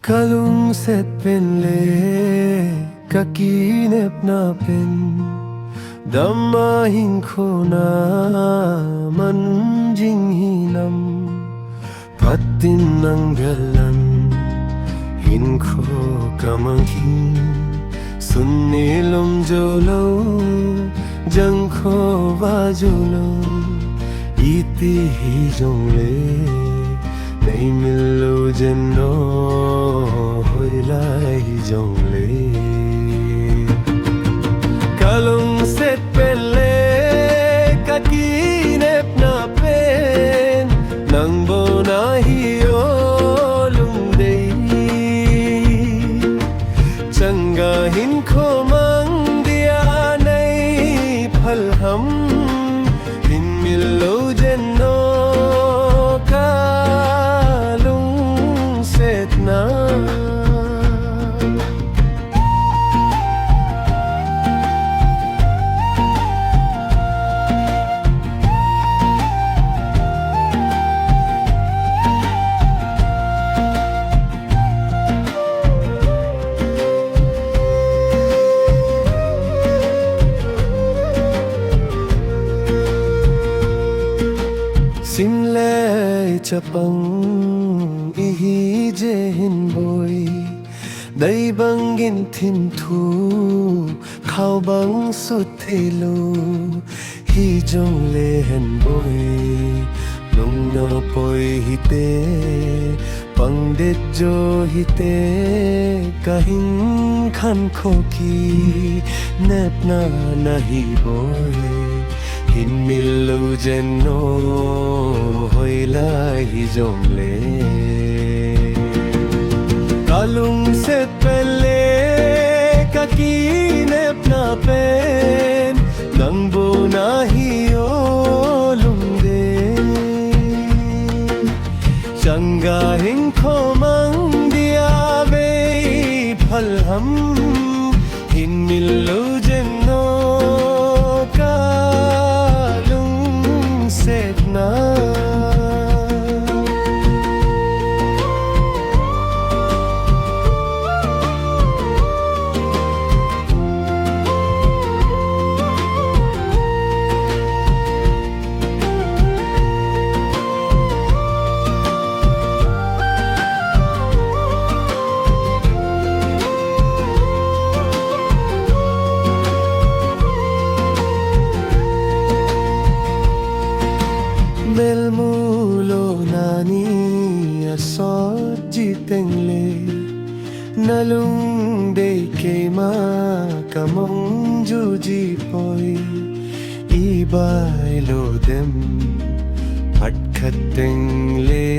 Kalung set pen le kakinep na pen Dama hingko na manjing hinam Patin ng galan Hingko kamanghin Sunilom jolo Jangko vajolo Iti hijong le Nay milo jeno Hoi lai hijong le Kalung set pele Kakinep na pen Nang bona hiyo lungday Changahin ko mang diyanay palham Hinmilo jeno Kalung set na Simle chapang ihi jehin boy Day bangin tim thu Khao bang sut thilu Hi jong lehen boy Nong na poi hite Pang det jo hite Kahin khan khoki Nep na nahi boy Hinmilo jeno hoi lai hijong le Kalung set pele kakinep na pen Nang bona hiyo lungde Changahin ko mang diabe palham Hinmilo jeno set na Melmulo nani asot jitengle Nalung day kema kamong juji poi Ibay lo dem patkateng le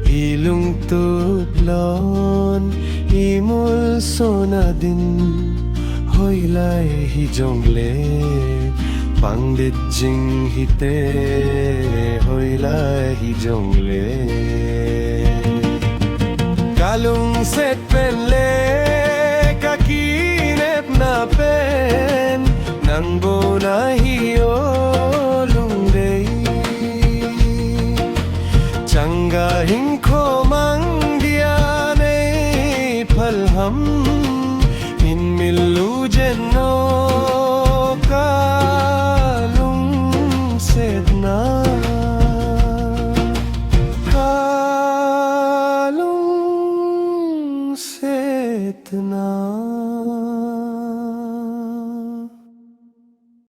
Ilung tuplon imul sonadin Hoi lai hijong le Pang dit jing hite hoi lai hijong le Kalung set pen le kakinep na pen Nang bona hiyo lungday Changahin ko mang diyanay palham Hinmilo jeno Kalung set na